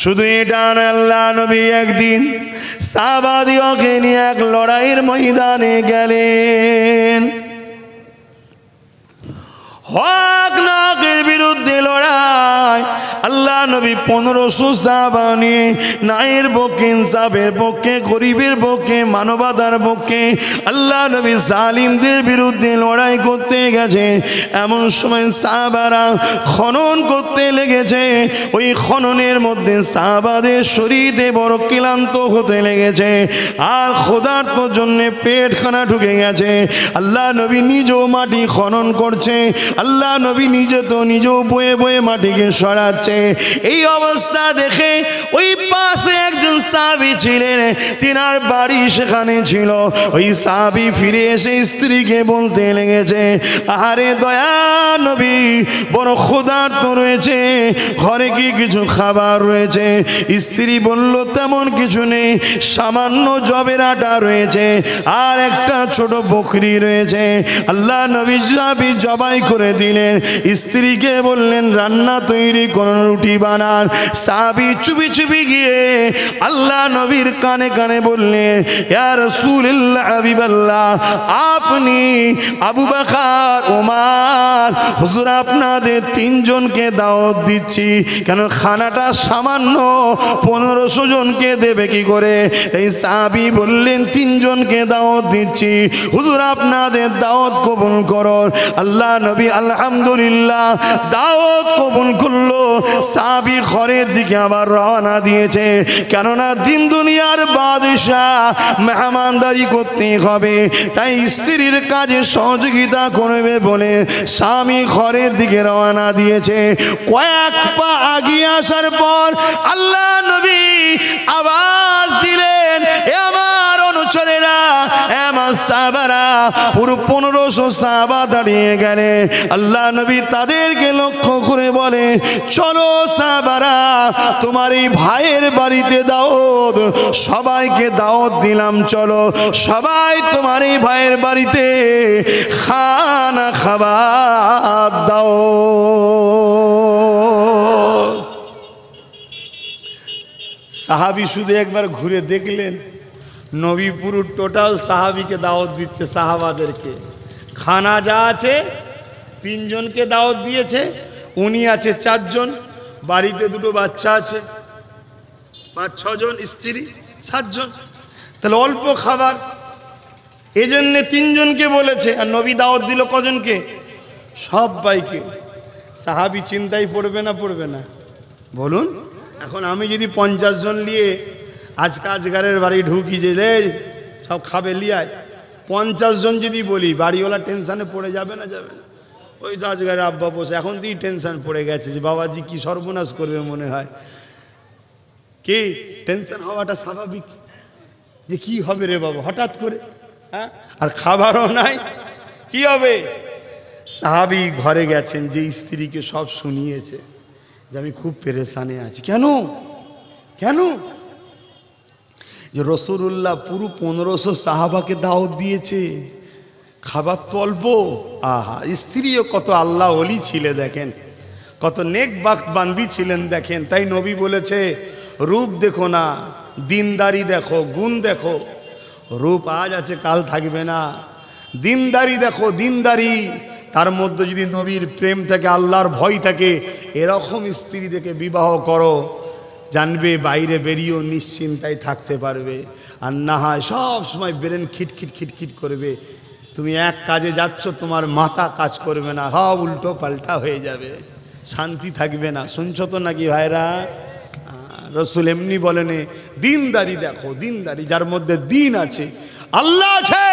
শুধু এটা না, আল্লাহ নবী একদিন সাহাবাদিওকে নিয়ে এক লড়াইয়ের ময়দানে গেলেন। হক নাকের বিরুদ্ধে লড়াই। আল্লাহ নবী 1500 সাহাবা নিয়ে ন্যায়ের পক্ষে, ইনসাফের পক্ষে, গরিবের পক্ষে, মানবতার পক্ষে আল্লাহ নবী জালিমদের বিরুদ্ধে লড়াই করতে গেছে। এমন সময় সাহাবারা খনন করতে লেগেছে। ওই খননের মধ্যে সাহাবাদের শরীরে বড় ক্লান্ত হতে লেগেছে, আর ক্ষুধার্তর জন্য পেটখানা ঢুকে গেছে। আল্লাহ নবী নিজেও মাটি খনন করছে, আল্লাহ নবী নিজেও বয়ে বয়ে মাটিকে সরাচ্ছে। এই অবস্থা দেখে ওই পাশে একজন সাহাবী ছিলেন, তিনার বাড়ি সেখানে ছিল। ওই সাহাবী ফিরে এসে স্ত্রীকে বলতে লেগেছে, আরে দয়া নবী, বড় ক্ষুধার্ত রয়েছে, ঘরে কি কিছু খাবার রয়েছে? স্ত্রী বলল, তেমন কিছু নেই, সামান্য জবের আটা রয়েছে আর একটা ছোট বকরি রয়েছে। আল্লাহ নবী সাহাবী জবাই করে দিলেন। স্ত্রীকে বললেন, রান্না তৈরি করুন, রুটি বানান। সাহাবী চুপি চুপি গিয়ে আল্লাহ নবীর কানে কানে বললেন, ইয়া রাসূলুল্লাহ, হাবিবাল্লাহ, আপনি, আবু বকর, ওমর, হুজুর আপনাদের তিনজনকে দাওয়াত দিচ্ছি। কেন খানাটা সামান্য 1500 জনকে দেবে কি করে? এই সাহাবী বললেন, তিনজনকে দাওয়াত দিচ্ছি, হুজুর আপনাদের দাওয়াত কবুল করুন। আল্লাহ নবী আলহামদুলিল্লাহ দাওয়াত কবুল করলো। সাহাবী ঘরের দিকে আবার রওনা দিয়েছে, কেননা দিন দুনিয়ার বাদশাহ, মেহমানদারি করতে হবে, তাই স্ত্রীর কাজে সহযোগিতা করবে বলে স্বামী ঘরের দিকে রওনা দিয়েছে। কয়েক পা আগিয়ে আসার পর আল্লাহ নবী আওয়াজ দিলেন, এ আমার অনুচরেরা, আমার সাহাবারা। পুরো 1500 সাহাবা দাঁড়িয়ে গেলেন। আল্লাহ নবী তাদেরকে লক্ষ্য করে বলে, চলো সাহাবারা, তোমার এই ভাইয়ের বাড়িতে দাওয়াত, সবাইকে দাওয়াত দিলাম, চলো সবাই তোমার এই ভাইয়ের বাড়িতে খানা খাবার দাও। সাহাবী শুধু একবার ঘুরে দেখলেন, নবী পুরো টোটাল সাহাবীকে দাওয়াত দিচ্ছে, সাহাবাদেরকে। খানা যা আছে, তিনজনকে দাওয়াত দিয়েছে, উনি আছে 4 জন, বাড়িতে 2 বাচ্চা আছে, 5-6 জন, স্ত্রী 7 জন, তাহলে অল্প খাবার। এজন্য 3 জনকে বলেছে, আর নবী দাওয়াত দিল কজনকে? সবাইকে। সাহাবী চিন্তায় পড়বে না পড়বে না বলুন? এখন আমি যদি 50 জন নিয়ে আজকারের বাড়ি ঢুকি, যে সব খাবে লিয়ায়, 50 জন যদি বলি, বাড়িওয়ালা টেনশানে পড়ে যাবে না? যাবে না? ওই তো আজকারের আব্বা বসে এখন তুই টেনশন পড়ে গেছে যে বাবাজি কি সর্বনাশ করবে মনে হয়। কি টেনশন হওয়াটা স্বাভাবিক, যে কি হবে রে বাবা হঠাৎ করে, হ্যাঁ, আর খাবারও নাই, কি হবে? সাহাবী ঘরে গেছেন, যে স্ত্রীকে সব শুনিয়েছে যে আমি খুব পেরেশানে আছি। কেন কেন? যে রাসূলুল্লাহ পুরো 1500 সাহাবাকে দাওয়াত দিয়েছে, খাবার তো অল্প। আহা, স্ত্রীও কত আল্লাহ ওলি ছিলে দেখেন, কত নেক বান্দি ছিলেন দেখেন। তাই নবী বলেছে, রূপ দেখো না, দিনদারি দেখো, গুণ দেখো। রূপ আজ আছে কাল থাকবে না, দিনদারি দেখো, দিনদারি। তার মধ্যে যদি নবীর প্রেম থাকে, আল্লাহর ভয় থাকে, এরকম স্ত্রী দেখে বিবাহ করো, জানবে বাইরে বেরিয়েও নিশ্চিন্তায় থাকতে পারবে। আর না হয় সব সময় ব্রেন খিটখিট খিটখিট করবে। তুমি এক কাজে যাচ্ছ, তোমার মাথা কাজ করবে না, সব উল্টো পাল্টা হয়ে যাবে, শান্তি থাকবে না। শুনছো তো নাকি ভাইরা? রসুল এমনি বলেন, দিনদারি দেখো, দিনদারি। যার মধ্যে দিন আছে, আল্লাহ আছে,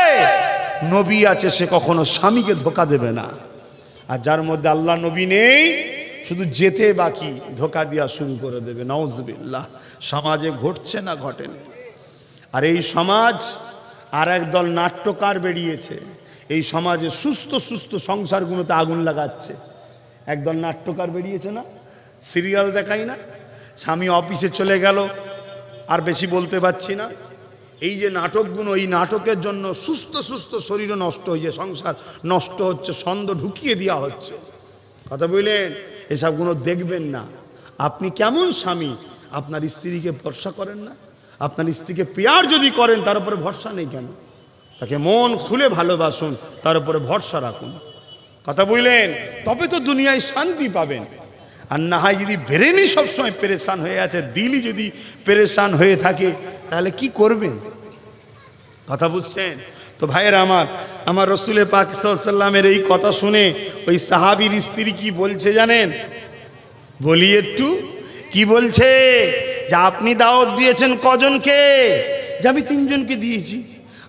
নবী আছে, সে কখনো স্বামীকে ধোকা দেবে না। আর যার মধ্যে আল্লাহ নবী নেই, শুধু যেতে বাকি, ধোকা দেওয়া শুরু করে দেবে। নাউজুবিল্লাহ। সমাজে ঘটছে না ঘটেনি? আর এই সমাজ, আর একদল নাট্যকার বেরিয়েছে, এই সমাজে সুস্থ সুস্থ সংসারগুলোতে আগুন লাগাচ্ছে। একদল নাট্যকার বেরিয়েছে না, সিরিয়াল দেখাই না, স্বামী অফিসে চলে গেল, আর বেশি বলতে পারছি না। এই যে নাটকগুলো, এই নাটকের জন্য সুস্থ সুস্থ শরীরও নষ্ট হয়েছে, সংসার নষ্ট হচ্ছে, ছন্দ ঢুকিয়ে দেওয়া হচ্ছে। কথা বললেন, এসবগুলো দেখবেন না। আপনি কেমন স্বামী, আপনার স্ত্রীকে ভরসা করেন না? আপনার স্ত্রীকে পেয়ার যদি করেন তার উপরে ভরসা নেই কেন? তাকে মন খুলে ভালোবাসুন, তার উপরে ভরসা রাখুন। কথা বুঝলেন? তবে তো দুনিয়ায় শান্তি পাবেন। আর না হয় যদি ব্রেনই সবসময় পেরেশান হয়ে আছে, দিলই যদি পেরেশান হয়ে থাকে, তাহলে কি করবেন? কথা বুঝছেন তো ভাইয়েরা আমার রসুল পাক সাল্লাল্লাহু আলাইহি ওয়াসাল্লামের এই কথা শুনে ওই সাহাবীর স্ত্রী কি বলছে জানেন? বলি একটু, কি বলছে? যে আপনি দাওয়াত দিয়েছেন কজনকে? যে আমি 3 জনকে দিয়েছি।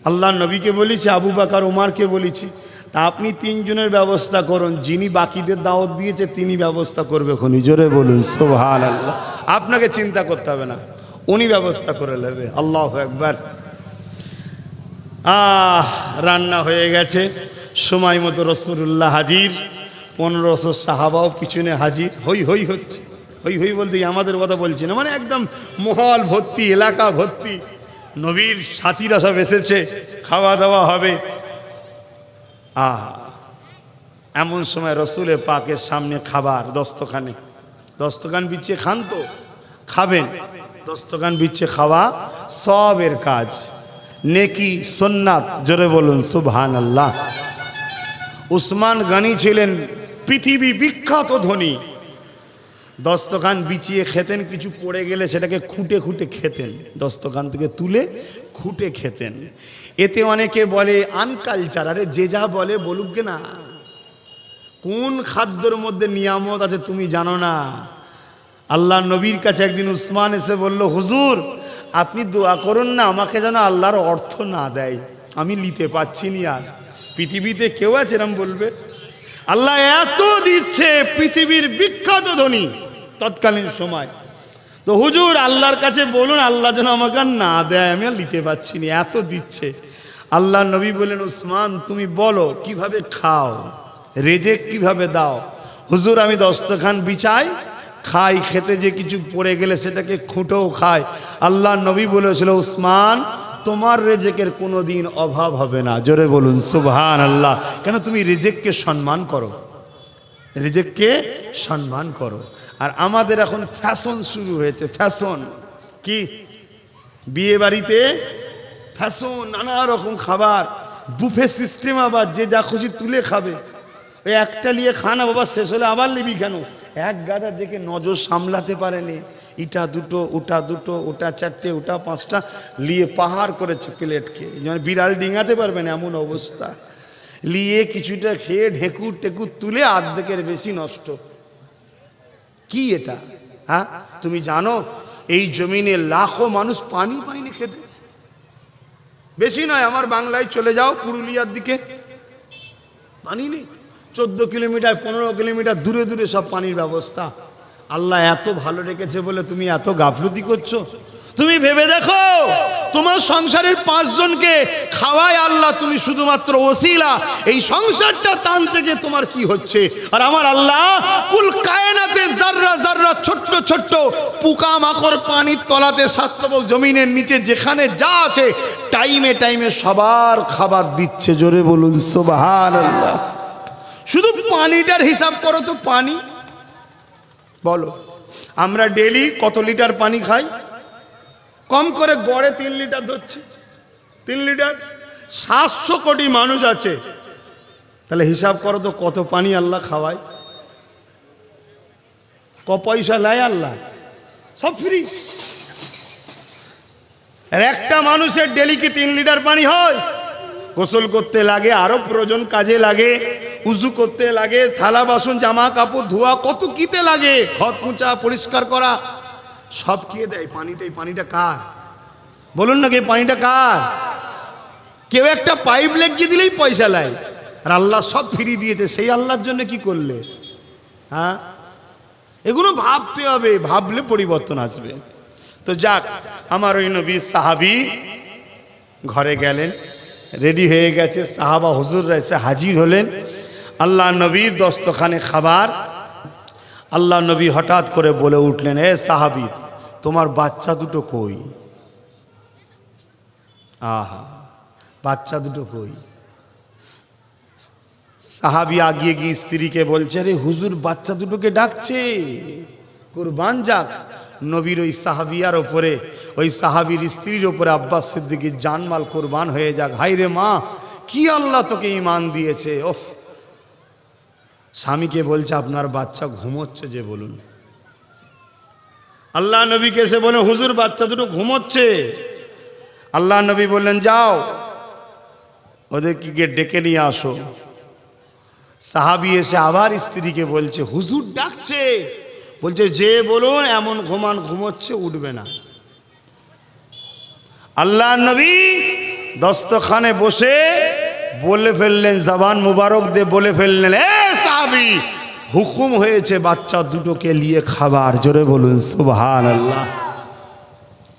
আল্লাহ নবীকে বলেছি, আবু বকর ওমরকে বলেছি, তা আপনি 3 জনের ব্যবস্থা করুন, যিনি বাকিদের দাওয়াত দিয়েছে তিনি ব্যবস্থা করবে। খনি জোরে বলুন সুবহানাল্লাহ। আপনাকে চিন্তা করতে হবে না, উনি ব্যবস্থা করে নেবে। আল্লাহু আকবার। রান্না হয়ে গেছে, সময় মতো রাসূলুল্লাহ হাজির, 1500 সাহাবাও পিছনে হাজির। হই হই হচ্ছে। হই হই বলতে আমাদের কথা বলছি না, মানে একদম মহল ভর্তি, এলাকা ভর্তি, নবীর সাথীরা সব এসেছে, খাওয়া দাওয়া হবে। এমন সময় রসুলের পাকের সামনে খাবার, দস্তখান বিছিয়ে খান তো খাবেন, দস্তখান বিছিয়ে খাওয়া সবের কাজ, নেকি সুন্নাত। জোরে বলুন সুবহানাল্লাহ। উসমান গনি ছিলেন পৃথিবী বিখ্যাত ধনী, দস্তখান বিছিয়ে খেতেন, কিছু পড়ে গেলে সেটাকে খুঁটে খুঁটে খেতেন, দস্তখান থেকে তুলে খুঁটে খেতেন। এতে অনেকে বলে আনকালচার। আরে যে যা বলে বলুক না, কোন খাদ্যর মধ্যে নিয়ামত আছে তুমি জানো না? আল্লাহ নবীর কাছে একদিন উসমান এসে বলল, হুজুর আপনি দোয়া করুন না আমাকে যেন আল্লাহর অর্থ না দেয়, আমি নিতে পারছি নি। আর পৃথিবীতে কেউ আছে এরম বলবে? আল্লাহ এত দিচ্ছে, পৃথিবীর বিখ্যাত ধনী তৎকালীন সময়। তো হুজুর আল্লাহর কাছে বলুন আল্লাহ যেন আমাকে না দেয়, আমি আর নিতে পারছি না, এত দিচ্ছে। আল্লাহ নবী বলেন, উসমান তুমি বলো কিভাবে খাও, রেজেক কিভাবে দাও? হুজুর আমি দস্তখান বিছাই, খাই, খেতে যে কিছু পড়ে গেলে সেটাকে খুঁটেও খাই। আল্লাহ নবী বলেছিল, উসমান তোমার রেজেকের কোনো দিন অভাব হবে না। জোরে বলুন সুবহানাল্লাহ। কেন? তুমি রেজেককে সম্মান করো, রেজেককে সম্মান করো। আর আমাদের এখন ফ্যাশন শুরু হয়েছে। ফ্যাশন কি? বিয়ে বাড়িতে ফ্যাশন, নানা রকম খাবার, বুফে সিস্টেম, আবার যে যা খুশি তুলে খাবে। ওই একটা নিয়ে খানা বাবা, শেষ হলে আবার নিবি কেন? এক গাদা দেখে নজর সামলাতে পারেনি, ইটা দুটো, ওটা দুটো, ওটা 4টে, ওটা 5টা নিয়ে পাহাড় করেছে প্লেটকে, যেন বিড়াল ডিঙাতে পারবে না এমন অবস্থা। নিয়ে কিছুটা খেয়ে ঢেকুর টেকুর তুলে অর্ধেকের বেশি নষ্ট। কি এটা? হ্যাঁ, তুমি জানো এই জমিনে লাখো মানুষ পানি পায়নি খেতে? বেশি নয়, আমার বাংলায় চলে যাও, পুরুলিয়ার দিকে পানি নেই। 14 কিলোমিটার 15 কিলোমিটার দূরে দূরে সব পানির ব্যবস্থা। আল্লাহ এত ভালো রেখেছে বলে তুমি এত গাফলতি করছো? তুমি ভেবে দেখো, তোমার সংসারের 5 জনকে খাওয়ায় আল্লাহ, তুমি শুধুমাত্র ওসিলা, এই সংসারটা টান থেকে তোমার কি হচ্ছে? আর আমার আল্লাহ কুল কায়নাতে জাররা জাররা ছোট্ট ছোট্ট পোকা মাকড় পানির তলাতে, সাতবক জমিনের নিচে যেখানে যা আছে, টাইমে টাইমে সবার খাবার দিচ্ছে। জোরে বলুন সুবহানাল্লাহ। শুধু পানিটার হিসাব করো তো, পানি বলো আমরা ডেলি কত লিটার পানি খাই? কম করে গড়ে 3 লিটার ধরছি, 3 লিটার। 700 কোটি মানুষ আছে, তাহলে হিসাব করো তো কত পানি আল্লাহ খাওয়ায়। ক পয়সা নেয় আল্লাহ, সব ফ্রি। আর একটা মানুষের ডেলি কি 3 লিটার পানি হয়? গোসল করতে লাগে, আরো প্রয়োজন কাজে লাগে, উজু করতে লাগে, থালা বাসন জামা কাপড় ধোয়া, কত কিতে লাগে, ঘর মোছা পরিষ্কার করা, সব কে দেয়? পানিটা। এই পানিটা কার বলুন না? এই পানিটা কার? কেউ একটা পাইপ লাগিয়ে দিলেই পয়সা নেয়, আর আল্লাহ সব ফ্রি দিয়েছে। সেই আল্লাহর জন্য কি করলে? হ্যাঁ, এগুলো ভাবতে হবে, ভাবলে পরিবর্তন আসবে। তো যাক, আমার ওই নবী সাহাবী ঘরে গেলেন, রেডি হয়ে গেছে, সাহাবা হুজুররা এসে হাজির হলেন। আল্লাহ নবীর দস্তখানে খাবার। আল্লাহ নবী হঠাৎ করে বলে উঠলেন, এ সাহাবী, তোমার বাচ্চা দুটো কই? আহা, বাচ্চা দুটো কই? সাহাবী আগিয়ে গিয়ে স্ত্রীকে বলছে, রে হুজুর বাচ্চা দুটোকে ডাকছে, কুরবান যাক। নবীর ওই সাহাবিয়ার ওপরে, ওই সাহাবীর স্ত্রীর ওপরে আব্বাস সিদ্দিকীর জানমাল কোরবান হয়ে যাক। হায় রে মা, কি আল্লাহ তোকে ঈমান দিয়েছে। ওফ, স্বামীকে বলছে আপনার বাচ্চা ঘুমোচ্ছে যে, বলুন। আল্লাহ নবীকে এসে বলে হুজুর বাচ্চা দুটো ঘুমোচ্ছে। আল্লাহ নবী বললেন যাও ওদেরকে ডেকে নিয়ে আসো। সাহাবী এসে আবার স্ত্রীকে বলছে হুজুর ডাকছে, বলছে যে বলুন এমন ঘুমোচ্ছে, উঠবে না। আল্লাহ নবী দস্তখানে বসে বলে ফেললেন, জবান মুবারক দিয়ে বলে ফেললেন, এ সাহাবী হুকুম হয়েছে বাচ্চা দুটোকে নিয়ে খাবার। জোরে বলুন সুবহানাল্লাহ।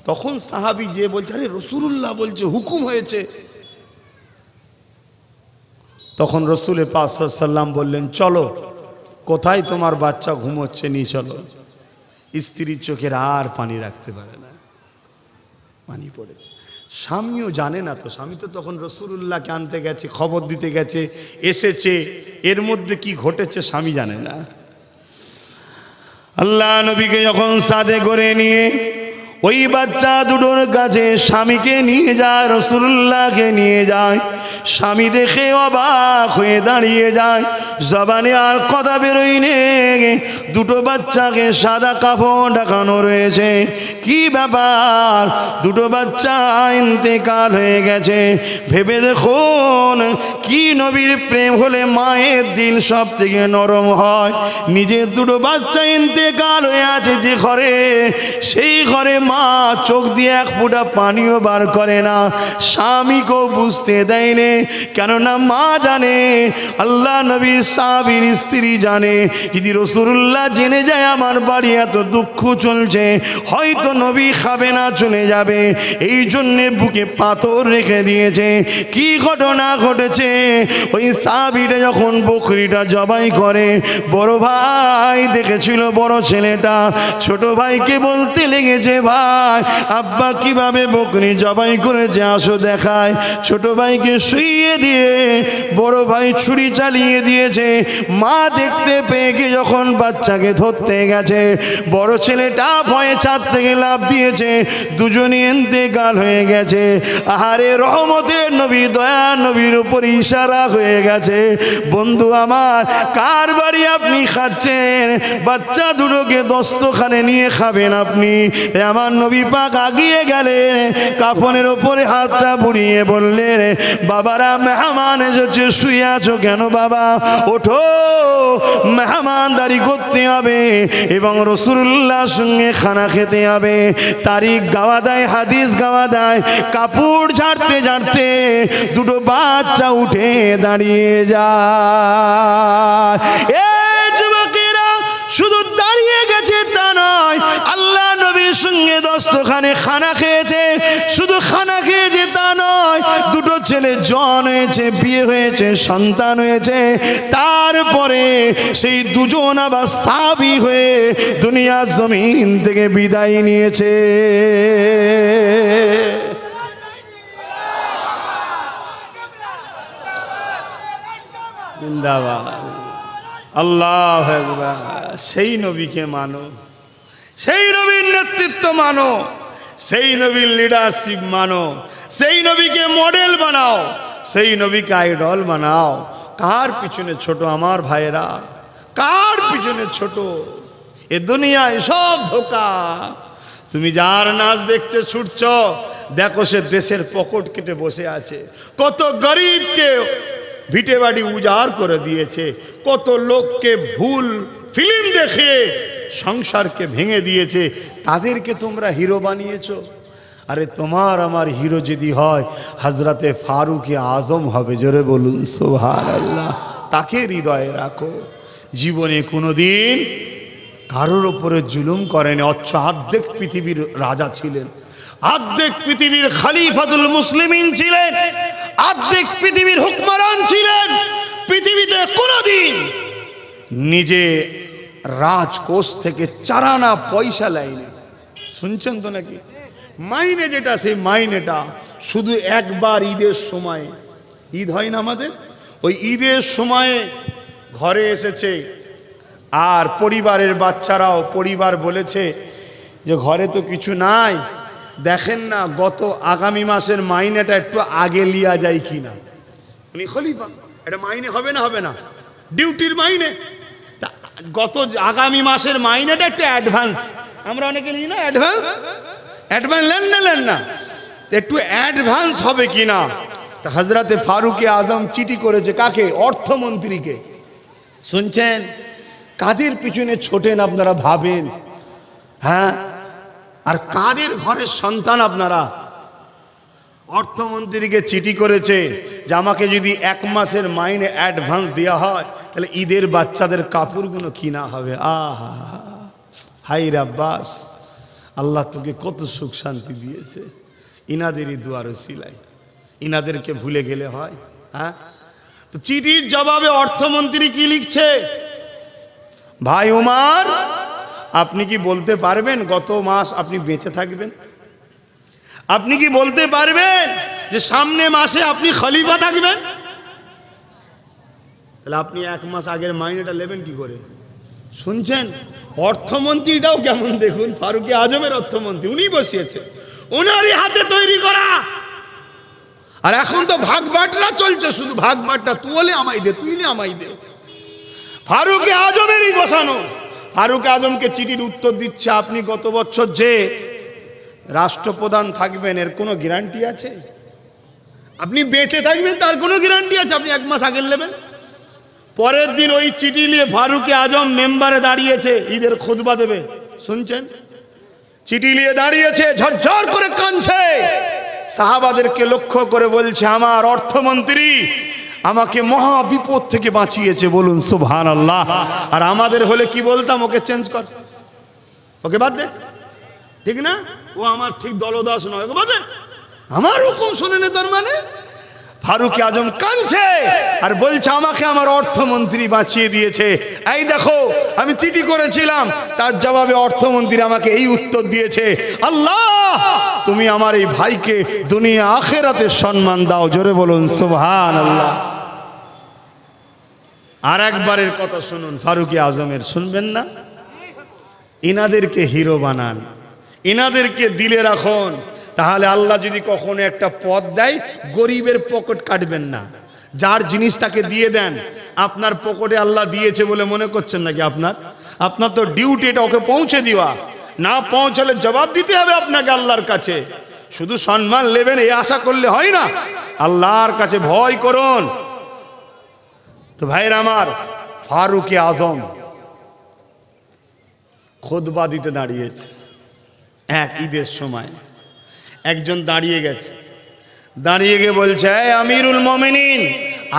তখন সাহাবী যে বলছে আরে রাসূলুল্লাহ বলছে হুকুম হয়েছে। তখন রাসূল পাক সাল্লাল্লাহু আলাইহি ওয়াসাল্লাম বললেন চলো, কোথায় তোমার বাচ্চা ঘুমোচ্ছে নিয়ে চলো। স্ত্রীর চোখের আর পানি রাখতে পারে না, পানি পড়েছে। স্বামীও জানে না তো, স্বামী তো তখন রাসূলুল্লাহকে আনতে গেছে, খবর দিতে গেছে, এসেছে, এর মধ্যে কি ঘটেছে স্বামী জানে না। আল্লাহ নবীকে যখন সাথে করে নিয়ে ওই বাচ্চা দুটোর কাছে স্বামীকে নিয়ে যায়, রাসূলুল্লাহকে নিয়ে যায়। স্বামী দেখে অবাক হয়ে দাঁড়িয়ে যায়, জবানে আর কথা বেরোয় নে। দুটো বাচ্চাকে সাদা কাপড় ঢাকানো রয়েছে। কি ব্যাপার, দুটো বাচ্চা ইন্তেকাল হয়ে গেছে। ভেবে দেখুন কি নবীর প্রেম হলে মায়ের দিল সব থেকে নরম হয়। নিজের দুটো বাচ্চা ইন্তেকাল হয়ে আছে যে ঘরে, সেই ঘরে মা চোখ দিয়ে এক ফোঁটা পানিও বার করে না, স্বামীকেও বুঝতে দেয়নি। কেননা মা জানে, আল্লাহ নবী সাহাবীর স্ত্রী জানে, যদি রাসূলুল্লাহ জেনে যায় আমার বাড়ি এত দুঃখ চলছে, হয়তো নবী খাবে না, চলে যাবে। এই জন্যে বুকে পাথর রেখে দিয়েছে। কি ঘটনা ঘটেছে, ওই সাহাবীটা যখন বকরিটা জবাই করে, বড় ভাই দেখেছিল বড় ছেলেটা ছোট ভাইকে বলতে লেগেছে, ভাই আব্বা কিভাবে বকরি জবাই করেছে আসো দেখায়। ছোট ভাইকে শুইয়ে দিয়ে বড় ভাই ছুরি চালিয়ে দিয়েছে। মা দেখতে পেয়ে গিয়ে যখন বাচ্চাকে ধরতে গেছে, বড় ছেলেটা ভয়ে ছাদ থেকে লাফ দিয়েছে, দুজনই ইন্তেকাল হয়ে গেছে। আহারে রহমতের নবী, দয়া নবীর উপর ইশারা হয়ে গেছে। বন্ধু আমার, কার বাড়ি আপনি খাচ্ছেন, বাচ্চা দুটোকে দস্তখানে নিয়ে খাবেন আপনি। আমার নবী পাক আগিয়ে গেলেন, কাফনের ওপরে হাতটা বুড়িয়ে বললেন, বাবারা মেহমান এসেছে, শুয়ে আছো কেন বাবা, ওঠো, মেহমানদারি করতে হবে এবং রাসূলুল্লাহর সঙ্গে খানা খেতে হবে। তারিখ গাওয়া দেয়, হাদিস গাওয়া দেয়, কাপড় ঝাড়তে ঝাড়তে দুটো বাচ্চা উঠে দাঁড়িয়ে যায়। এই যুবকেরা শুধু দাঁড়িয়ে গেছে তা নয়, আল্লাহ নবীর সঙ্গে দস্তখানে খানা খেয়েছে। শুধু খানা খেয়েছে তা নয়, দুটো ছেলে জওয়ান হয়েছে, বিয়ে হয়েছে, সন্তান হয়েছে। তারপরে সেই দুজন আবার সাহাবী হয়ে দুনিয়ার জমিন থেকে বিদায় নিয়েছে। জিন্দাবাদ, আল্লাহু আকবার। সেই নবীকে মানো, সেই নবীর নেতৃত্ব মানো, সেই নবীর লিডারশিপ মানো, সেই নবীকে মডেল বানাও, সেই নবীকে আইডল বানাও। কার পিছনে ছোট আমার ভাইয়েরা, কার পিছনে ছোট? এ দুনিয়ায় সব ধোকা। তুমি যার নাচ দেখছে ছুটছ, দেখো সে দেশের পকেট কেটে বসে আছে। কত গরিবকে ভিটে বাড়ি উজাড় করে দিয়েছে, কত লোককে ভুল ফিল্ম দেখে সংসারকে ভেঙে দিয়েছে, তাদেরকে তোমরা হিরো বানিয়েছো। আরে তোমার আমার হিরো যদি হয় হযরতে ফারুকে আজম হবে। জোরে বলুন সুবহানাল্লাহ। তাকে হৃদয়ে রাখো। জীবনে কোনোদিন কারোর উপরে জুলুম করেনি। অর্ধেক পৃথিবীর রাজা ছিলেন, অর্ধেক পৃথিবীর খলিফাতুল মুসলিমিন ছিলেন, অর্ধেক পৃথিবীর হুকমরান ছিলেন। পৃথিবীতে কোনোদিন নিজে রাজকোষ থেকে চারানা পয়সা লাইনি। শুনছেন তো নাকি? মাইনে যেটা, সেই মাইনেটা শুধু একবার ঈদের সময়, ঈদ হয় না আমাদের, ওই ঈদের সময়ে ঘরে এসেছে। আর পরিবারের বাচ্চারাও, পরিবার বলেছে যে ঘরে তো কিছু নাই, দেখেন না গত আগামী মাসের মাইনেটা একটু আগে লিয়া যায় কিনা। উনি খলিফা, এটা মাইনে হবে না, হবে না, ডিউটির মাইনে। তা গত আগামী মাসের মাইনেটা একটু অ্যাডভান্স, আমরা অনেকে নিই না অ্যাডভান্স, অ্যাডভান্স নেন না, একটু অ্যাডভান্স হবে কিনা। তা হযরতে ফারুকে আজম চিঠি করেছে কাকে? অর্থমন্ত্রীকে। শুনছেন কাদের পিছনে ছোটেন আপনারা, ভাবেন হ্যাঁ? আর কাদের ঘরের সন্তান আপনারা? অর্থমন্ত্রীকে চিঠি করেছে যে আমাকে যদি 1 মাসের মাইনে অ্যাডভান্স দেওয়া হয় তাহলে ঈদের বাচ্চাদের কাপড়গুলো কিনা হবে। আহা হাই রে আব্বাস, আল্লাহ তোকে কত সুখ শান্তি দিয়েছে, ইনাদেরই দুয়ার ওসিলায়। ইনাদেরকে ভুলে গেলে হয়? হ্যাঁ, তো চিঠির জবাবে অর্থমন্ত্রী কি লিখছে? ভাই উমার, আপনি কি বলতে পারবেন গত মাস আপনি বেঁচে থাকবেন? আপনি কি বলতে পারবেন যে সামনে মাসে আপনি খলিফা থাকবেন? তাহলে আপনি 1 মাস আগের মাইনেটা নেবেন কি করে? শুনছেন অর্থমন্ত্রীটাও কেমন দেখুন, ফারুকে আজমের অর্থমন্ত্রী, উনি বসিয়েছে, ওনারই হাতে তৈরি করা। আর এখন তো ভাগ বাটরা চলছে, শুধু ভাগ বাটরা, তুই হলে আমায় দে, তুই নে আমায় দে। ফারুকে আজমেরই বসানো। ফারুক আজমকে চিঠির উত্তর দিচ্ছে, আপনি গত বছর যে রাষ্ট্রপ্রধান থাকবেন এর কোনো গ্যারান্টি আছে? আপনি বেঁচে থাকবেন তার কোনো গ্যারান্টি আছে? আপনি 1 মাস আগে নেবেন। পরের দিন ওই চিঠি নিয়ে ফারুকে আজম মেম্বারে দাঁড়িয়েছে, ঈদের খুতবা দেবে। শুনছেন, চিঠি নিয়ে দাঁড়িয়েছে, ঝরঝর করে কাঁদছে, সাহাবাদেরকে লক্ষ্য করে বলছে, আমার অর্থমন্ত্রী আমাকে মহা বিপদ থেকে বাঁচিয়েছে, বলুন সুবহানাল্লাহ। আর আমাদের হলে কি বলতাম? ওকে চেঞ্জ কর, ওকে বাদ দে, ঠিক না? ও আমার ঠিক দলদাস নয়, ওকে বাদ দে, আমার হুকুম শুনে নে। তার মানে ফারুকে আজম কাঁদছে আর বলছে, আমাকে আমার অর্থমন্ত্রী বাঁচিয়ে দিয়েছে। এই দেখো আমি চিঠি করেছিলাম, তার জবাবে অর্থমন্ত্রী আমাকে এই উত্তর দিয়েছে, আল্লাহ তুমি আমার এই ভাইকে দুনিয়া আখিরাতে সম্মান দাও, জোরে বলুন সুবহানাল্লাহ। আর একবারের কথা শুনুন ফারুকে আজমের, শুনবেন না? ইনাদেরকে হিরো বানান, ইনাদেরকে দিলে রাখুন, তাহলে আল্লাহ যদি কখনো একটা পদ দেয়, গরিবের পকেট কাটবেন না। যার জিনিস তাকে দিয়ে দেন। আপনার পকেটে আল্লাহ দিয়েছে বলে মনে করছেন নাকি? আপনার তো ডিউটি এটা ওকে পৌঁছে দেওয়া, না পৌঁছালে জবাব দিতে হবে আপনাকে আল্লাহর কাছে। শুধু সম্মান নেবেন এই আশা করলে হয় না, আল্লাহর কাছে ভয় করুন। তো ভাইরা আমার, ফারুকে আজম খুতবা দিতে দাঁড়িয়েছে এক ঈদের সময়। একজন দাঁড়িয়ে গেছে, দাঁড়িয়ে গিয়ে বলছে, আমিরুল মুমিনিন,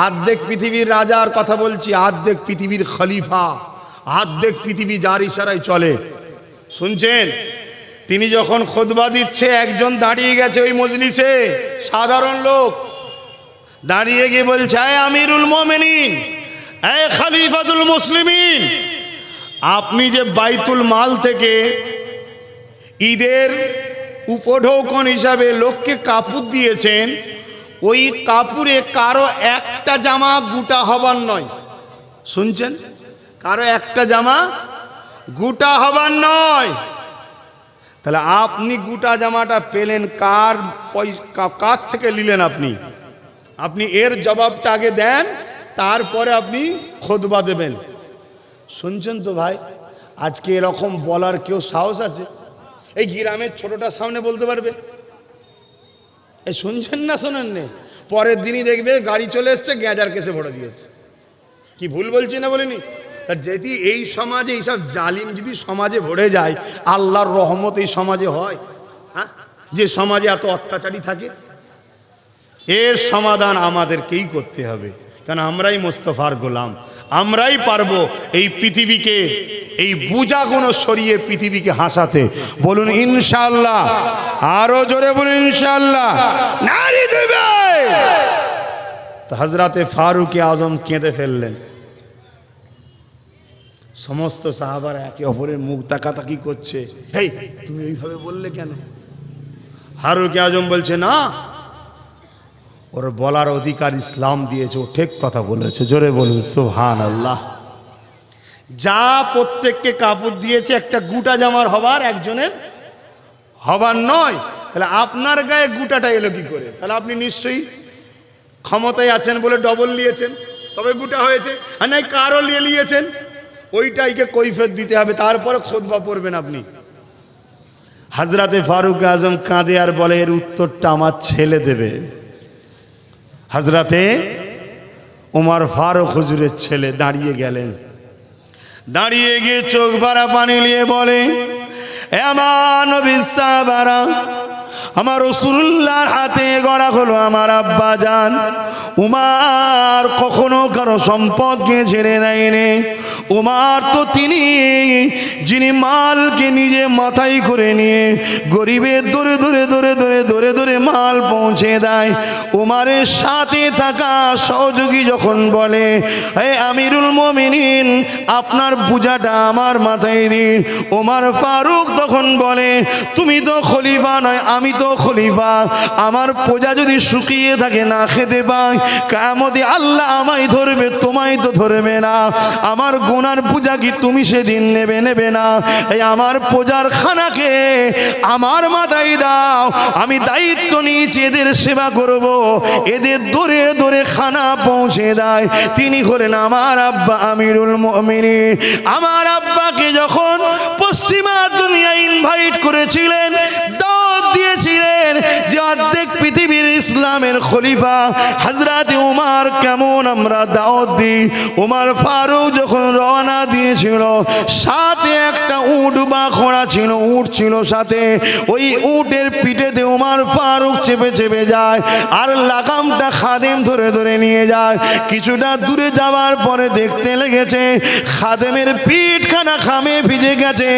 আর্ধেক পৃথিবীর রাজার কথা বলছি, আর্ধেক পৃথিবীর খলিফা, আর্ধেক পৃথিবী যার ইশারায় চলে। শুনছেন, তিনি যখন খুতবা দিচ্ছে, একজন দাঁড়িয়ে গেছে ওই মজলিসে, সাধারণ লোক, দাঁড়িয়ে গিয়ে বলছে, আমিরুল মুমিনিন, খলিফাতুল মুসলিমিন, আপনি যে বাইতুল মাল থেকে ঈদের উপঢৌকন হিসাবে লোককে কাপড় দিয়েছেন, ওই কাপড়ে কারো একটা জামা গোটা হবার নয়। শুনছেন, কারো একটা জামা গোটা হবার নয়। তাহলে আপনি গোটা জামাটা পেলেন কার কার থেকে নিলেন? আপনি এর জবাবটা আগে দেন, তারপরে আপনি খুতবা দেবেন। শুনছেন তো ভাই, আজকে এরকম বলার কেউ সাহস আছে? এই গ্রামের ছোটটার সামনে বলতে পারবে? এই শুনছেন না শোনেন নে? পরের দিনই দেখবে গাড়ি চলে এসছে, গ্যাজার কেসে ভরে দিয়েছে। কি ভুল বলছি না বলিনি? তা যদি এই সমাজে এইসব জালিম যদি সমাজে ভরে যায়, আল্লাহর রহমত এই সমাজে হয়? হ্যাঁ, যে সমাজে এত অত্যাচারী থাকে, এর সমাধান আমাদেরকেই করতে হবে। কারণ আমরাই মোস্তফার গোলাম, আমরাই পারবো এই পৃথিবীকে, এই বুঝাগুলো সরিয়ে পৃথিবীকে হাসাতে। বলুন ইনশাআল্লাহ, আরো জোরে বলুন ইনশাআল্লাহ, নারী দেবে। তো হযরতে ফারুকে আজম কেঁদে ফেললেন। সমস্ত সাহাবারা একে অপরের মুখ তাকাতাকি করছে, হেই তুমি এইভাবে বললে কেন? ফারুকে আজম বলছে, না, ওর বলার অধিকার ইসলাম দিয়েছে, ও ঠিক কথা বলেছে, জোরে বলুন সুবহানাল্লাহ। যা প্রত্যেককে কাপড় দিয়েছে, একটা গোটা জামার হবার একজনের হবার নয়, তাহলে আপনার গায়ে গুটাটা এলো কি করে? তাহলে আপনি নিশ্চয়ই ক্ষমতায় আছেন বলে ডবল নিয়েছেন, তবে গুটা হয়েছে, আর নাই কারও নিয়েছেন, ওইটাইকে কৈফিয়ত দিতে হবে, তারপরে খুতবা পড়বেন আপনি। হযরতে ফারুক আজম কাঁদে আর বলে, এর উত্তরটা আমার ছেলে দেবে। হযরতে ওমর ফারুক হুজুরের ছেলে দাঁড়িয়ে গেলেন, দাঁড়িয়ে গিয়ে চোখ ভরা পানি নিয়ে বলে, আমার নবী সাহাবারা, আমার রাসূলুল্লাহর হাতে গড়া হলো আমার আব্বা জান উমার কখনো কারো সম্পদকে ছেড়ে নেয়নি। উমার তো তিনি যিনি মালকে নিজে মাথায় করে নিয়ে গরিবের দূরে দূরে দূরে দূরে দূরে দূরে মাল পৌঁছে দেয়। উমারের সাথে থাকা সহযোগী যখন বলে, হে আমিরুল মুমিনিন, আপনার বোঝাটা আমার মাথায় দিন, ওমর ফারুক তখন বলে, তুমি তো খলিফা নয়, আমি তো খলিফা, আমার প্রজা যদি শুকিয়ে থাকে না খেতে পায়, কিয়ামতে আল্লাহ আমায় ধরবে, তোমায় তো ধরবে না। আমার গুনার পূজা কি তুমি সেদিন নেবে না? এই আমার প্রজার খানাকে আমার মাথায় দাও, আমি দায়িত্ব নিয়েছি এদের সেবা করব, এদের দূরে দূরে খানা পৌঁছে দেয়। তিনি হলেন আমার আব্বা আমিরুল মুমিনিন। আমার আব্বাকে যখন পশ্চিমা দুনিয়া ইনভাইট করেছিলেন, দাওয়াত দিয়েছিলেন যে অর্ধেক পৃথিবীর ইসলামের খলিফা হযরতে ওমর, কেমন আমরা দাওয়াত দিই। ওমর ফারুক যখন রওনা দিয়েছিল, সাথে একটা উট বা ঘোড়া ছিল, উট ছিল সাথে, ওই উটের পিঠেতে ওমর ফারুক চেপে চেপে যায়, আর লাগামটা খাদেম ধরে ধরে নিয়ে যায়। কিছুটা দূরে যাওয়ার পরে দেখতে লেগেছে খাদেমের পিঠখানা ঘামে ভিজে গেছে।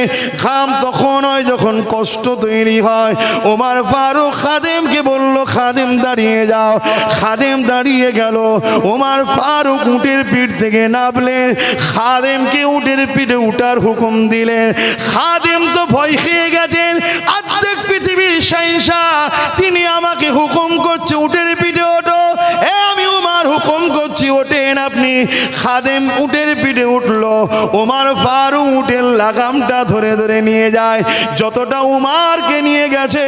ঘাম তখন হয় যখন কষ্ট তৈরি হয়। ওমর ফারুক খাদেমকে বলল, খাদেম দাঁড়িয়ে যাও। খাদেম দাঁড়িয়ে গেল। ওমর ফারুক উটের পিঠ থেকে নামলেন, খাদেমকে উটের পিঠে উঠার হুকুম দিলেন। খাদেম তো ভয় খেয়ে গেছেন, অর্ধেক পৃথিবীর শাহনশাহ, তিনি আমাকে হুকুম করছে উটের পিঠে ওঠো, আমি ওমর হুকুম করছি ওঠেন আপনি। খাদেম উটের পিঠে উঠলো। ওমর ফারুক উটের লাগামটা ধরে ধরে নিয়ে যায়। যতটা উমারকে নিয়ে গেছে,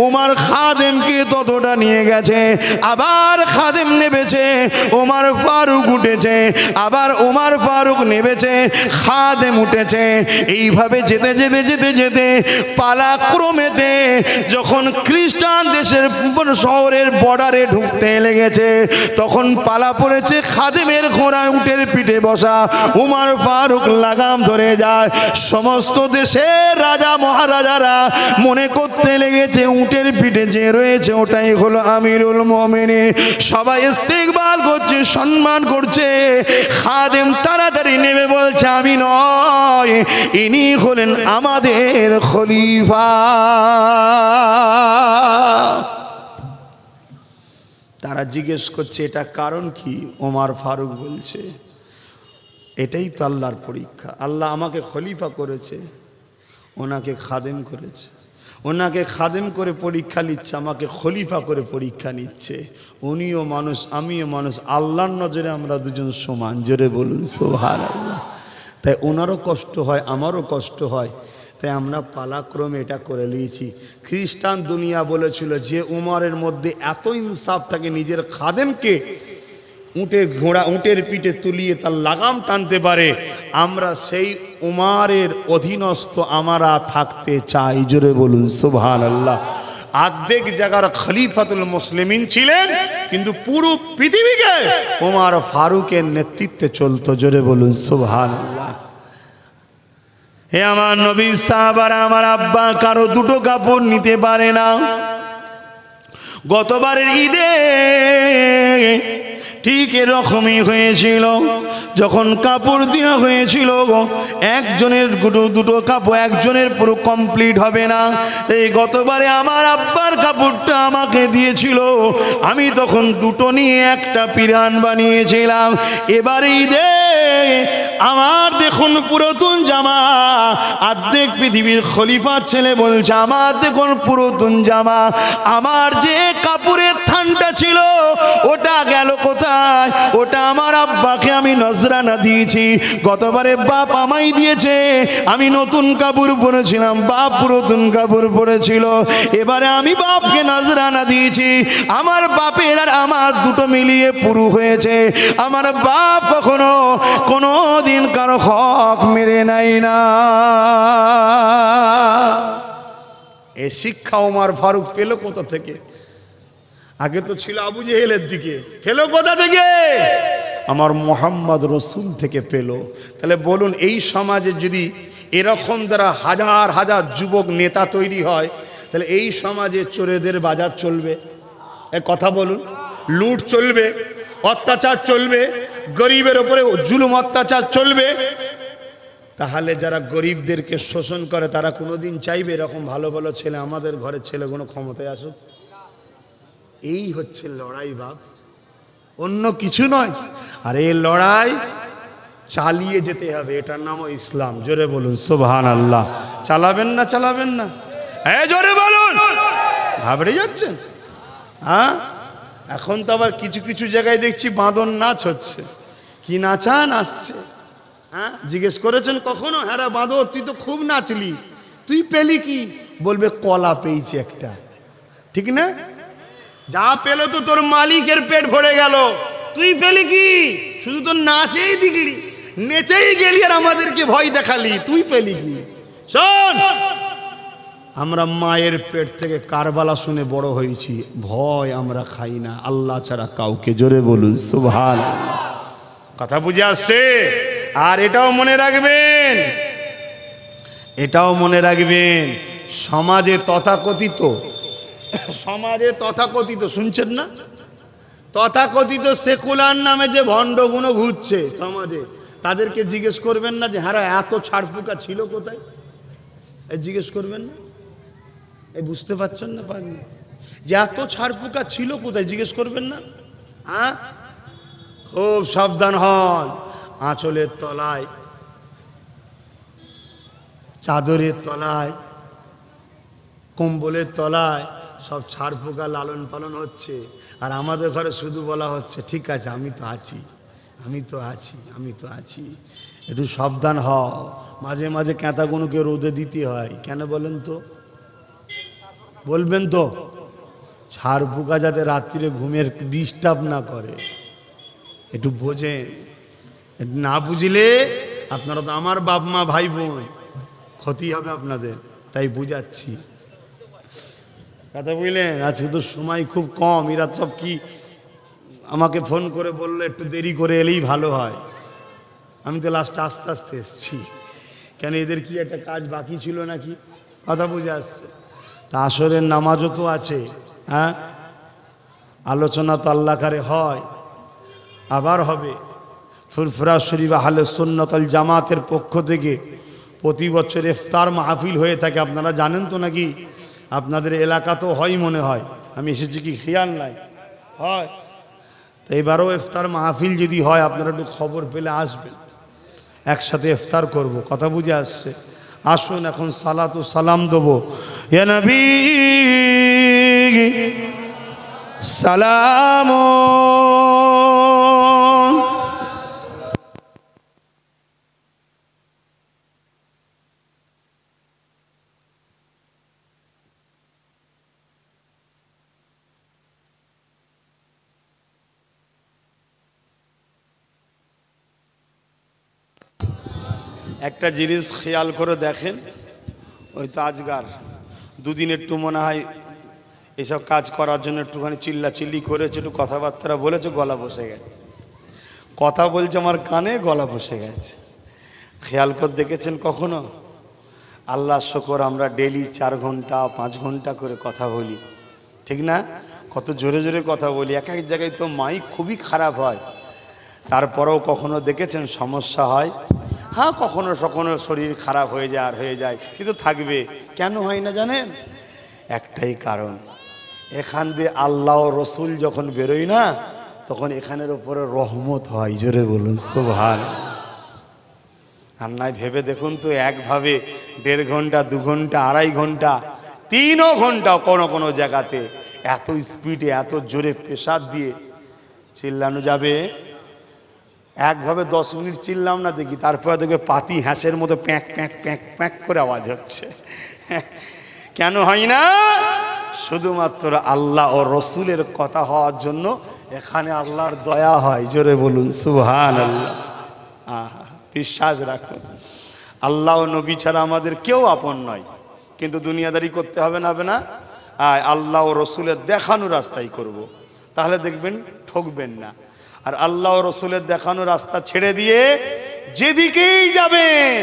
উমার খাদেমকে ততটা নিয়ে গেছে। আবার খাদেম নেবেছে, ওমর ফারুক উঠেছে, আবার ওমর ফারুক নেবেছে, খাদেম উঠেছে। এইভাবে যেতে যেতে যেতে যেতে পালাক্রমেতে যখন খ্রিস্টান দেশের শহরের বর্ডারে ঢুকতে লেগেছে, তখন পালা পড়েছে খাদেমের ঘোড়া উটের পিঠে বসা। ওমর ফারুক লাগাম ধরে যায়। সমস্ত দেশের রাজা মহারাজারা মনে করতে লেগেছে উটের পিঠে যে রয়েছে ওটাই হলো আমিরুল মুমিনিন। সবাই ইস্তেকবাল করছে, সম্মান করছে। খাদেম তাড়াতাড়ি নেমে বলছে, আমি নয়, ইনি হলেন আমাদের খলিফা। তারা জিজ্ঞেস করছে, এটা কারণ কি? ওমর ফারুক বলছে, এটাই তো আল্লাহর পরীক্ষা। আল্লাহ আমাকে খলিফা করেছে, ওনাকে খাদেম করেছে, ওনাকে খাদেম করে পরীক্ষা নিচ্ছে, আমাকে খলিফা করে পরীক্ষা নিচ্ছে। উনিও মানুষ, আমিও মানুষ, আল্লাহর নজরে আমরা দুজন সমান। জোরে বলুন সুবহানাল্লাহ। তাই ওনারও কষ্ট হয়, আমারও কষ্ট হয়, তাই আমরা পালাক্রমে এটা করে নিয়েছি। খ্রিস্টান দুনিয়া বলেছিল যে উমরের মধ্যে এত ইনসাফ থাকে, নিজের খাদেমকে উটের ঘোড়া উটের পিঠে তুলিয়ে তার লাগাম টানতে পারে। আমরা সেই উমরের অধীনস্থ আমরা থাকতে চাই। জোরে বলুন সুবহানাল্লাহ। অর্ধেক জায়গার খলিফাতুল মুসলিমিন ছিলেন, কিন্তু পুরো পৃথিবীকে ওমর ফারুকের নেতৃত্বে চলতো। জোরে বলুন সুবহানাল্লাহ। হে আমার নবী সাহাবারা, আমার আব্বা কারো দুটো কাপড় নিতে পারে না। গতবারের ঈদে ঠিক এরকমই হয়েছিল। যখন কাপড় দেওয়া হয়েছিল, একজনের দুটো কাপড়, একজনের পুরো কমপ্লিট হবে না। এই গতবারে আমার আব্বার কাপড়টা আমাকে দিয়েছিল, আমি তখন দুটো নিয়ে একটা পিরান বানিয়েছিলাম। এবারে ঈদে আমার দেখুন পুরাতন জামা, অর্ধেক পৃথিবীর খলিফার ছেলে বলছে আমার দেখুন পুরাতন জামা, আমার যে কাপড়ের থানটা ছিল ওটা গেল কোথায়? ওটা আমার আব্বাকে আমি নজরানা দিয়েছি, গতবারে বাপ আমায় দিয়েছে, আমি নতুন কাপড় পরেছিলাম, বাপ পুরাতন কাপড় পরেছিল, এবারে আমি বাপকে নজরানা দিয়েছি, আমার বাপের আর আমার দুটো মিলিয়ে পুরো হয়েছে। আমার বাপ কখনো কোনো দিন কারো হক মেরে নাই না। এ শিক্ষা ওমর ফারুক পেল কোথা থেকে? আগে তো ছিল আবু জেহেলের দিকে, পেল কোথা থেকে? আমার মোহাম্মদ রসুল থেকে পেল। তাহলে বলুন, এই সমাজে যদি এরকম দ্বারা হাজার হাজার যুবক নেতা তৈরি হয়, তাহলে এই সমাজে চোরেদের বাজার চলবে? এ কথা বলুন। লুট চলবে, অত্যাচার চলবে, গরিবের ওপরে জুলুম অত্যাচার চলবে। তাহলে যারা গরিবদেরকে শোষণ করে তারা কোনোদিন চাইবে এরকম ভালো ভালো ছেলে আমাদের ঘরের ছেলেগুলো ক্ষমতায় আসুক? এই হচ্ছে লড়াই বাপ, অন্য কিছু নয়। আর এই লড়াই চালিয়ে যেতে হবে, এটার নামও ইসলাম। জোরে বলুন সুবহানাল্লাহ। চালাবেন না? চালাবেন না? হ্যাঁ জোরে বলুন। ঘাবড়ে যাচ্ছেন? হ্যাঁ, এখন তো আবার কিছু কিছু জায়গায় দেখছি বাঁদর নাচ হচ্ছে। কি নাচান আসছে? হ্যাঁ, জিজ্ঞেস করেছেন কখনো? হ্যাঁ রে বাঁদর, তুই তো খুব নাচলি, তুই পেলি কি? বলবে কলা পেয়েছি একটা। ঠিক না? যা পেল তো তোর মালিকের পেট ভরে গেল, তুই পেলি কি? শুধু তোর নাচেই দিগলি, নেচেই গেলি আর আমাদেরকে ভয় দেখালি, তুই পেলি কি? শোন, আমরা মায়ের পেট থেকে কারবালা শুনে বড় হয়েছি, ভয় আমরা খাই না আল্লাহ ছাড়া কাউকে। জোরে বলুন সুবহানাল্লাহ। কথা বুঝে আসছে? আর এটাও মনে রাখবেন, এটাও মনে রাখবেন, সমাজে তথাকথিত শুনছেন না, তথাকথিত সেকুলার নামে যে ভণ্ডগুলো ঘুরছে সমাজে, তাদেরকে জিজ্ঞেস করবেন না যে হ্যাঁ এত ছাড়ফুকা ছিল কোথায়? জিজ্ঞেস করবেন না? এই বুঝতে পারছেন না? পারেন যে এত ছাড়ফুকা ছিল কোথায়? জিজ্ঞেস করবেন না? হ্যাঁ, খুব সাবধান হন। আঁচলের তলায়, চাদরের তলায়, কম্বলের তলায় সব ছাড়ফুকা লালন পালন হচ্ছে, আর আমাদের ঘরে শুধু বলা হচ্ছে ঠিক আছে আমি তো আছি, আমি তো আছি, আমি তো আছি। একটু সাবধান হও। মাঝে মাঝে ক্যাঁতাগুলোকে রোদে দিতে হয়, কেন বলেন তো? বলবেন তো? ছাড়ফুকা যাতে রাত্রিরে ঘুমের ডিস্টার্ব না করে, একটু বোঝেন। না বুঝলে আপনারা তো আমার বাপ মা ভাই বোন, ক্ষতি হবে আপনাদের, তাই বুঝাচ্ছি। কথা বুঝলেন? আজকে তো সময় খুব কম, এরা সব কি আমাকে ফোন করে বললো একটু দেরি করে এলেই ভালো হয়। আমি তো লাস্টে আস্তে আস্তে এসছি, কেন এদের কি একটা কাজ বাকি ছিল নাকি? কথা বুঝে আসছে? তা আসরের নামাজও তো আছে। হ্যাঁ, আলোচনা তো আল্লাহকারে হয়, আবার হবে। ফুরফুরা শরীফ আহলে সুন্নাত ওয়াল জামাতের পক্ষ থেকে প্রতি বছর ইফতার মাহফিল হয়ে থাকে, আপনারা জানেন তো নাকি? আপনাদের এলাকা তো হয় মনে হয়, আমি এসেছি কি খেয়াল নাই, হয়। তো এবারও ইফতার মাহফিল যদি হয় আপনারা একটু খবর পেলে আসবেন, একসাথে ইফতার করব। কথা বুঝে আসছে? আসুন এখন সালাতু সালাম দেবো। ইয়া নবী সালাম। একটা জিনিস খেয়াল করে দেখেন, ওই তো আজকাল দুদিন একটু মনে হয় এসব কাজ করার জন্য একটুখানি চিল্লাচিল্লি করেছে, একটু কথাবার্তা বলেছে, গলা বসে গেছে। কথা বলছে আমার কানে, গলা বসে গেছে। খেয়াল করে দেখেছেন কখনো? আল্লাহ শুকর আমরা ডেলি 4 ঘন্টা 5 ঘন্টা করে কথা বলি, ঠিক না? কত জোরে জোরে কথা বলি, এক এক জায়গায় তো মাইক খুবই খারাপ হয়, তারপরেও কখনো দেখেছেন সমস্যা হয়? হ্যাঁ, কখনো কখনো শরীর খারাপ হয়ে যায়, আর হয়ে যায়, কিন্তু থাকবে। কেন হয় না জানেন? একটাই কারণ, এখান দিয়ে আল্লাহ রসুল যখন বেরোয় না, তখন এখানের উপরে রহমত হয়। জোরে বলুন সুবহান। আর নয় ভেবে দেখুন তো, একভাবে 1.5 ঘন্টা 2 ঘন্টা 2.5 ঘন্টা 3 ঘন্টা কোনো কোনো জায়গাতে এত স্পিডে এত জোরে প্রেসার দিয়ে চিল্লানো যাবে? একভাবে 10 মিনিট চিল্লাম না দেখি, তারপরে দেখবে পাতি হাঁসের মতো প্যাঁক প্যাঁক প্যাঁক প্যাঁক করে আওয়াজ হচ্ছে। কেন হয় না? শুধুমাত্র আল্লাহ ও রসুলের কথা হওয়ার জন্য এখানে আল্লাহর দয়া হয়। জোরে বলুন সুবহানাল্লাহ। বিশ্বাস রাখুন, আল্লাহ ও নবী ছাড়া আমাদের কেউ আপন নয়, কিন্তু দুনিয়াদারি করতে হবে না, হবে না? আল্লাহ ও রসুলের দেখানো রাস্তাই করব, তাহলে দেখবেন ঠকবেন না। আর আল্লাহ ও রসুলের দেখানো রাস্তা ছেড়ে দিয়ে যেদিকেই যাবেন,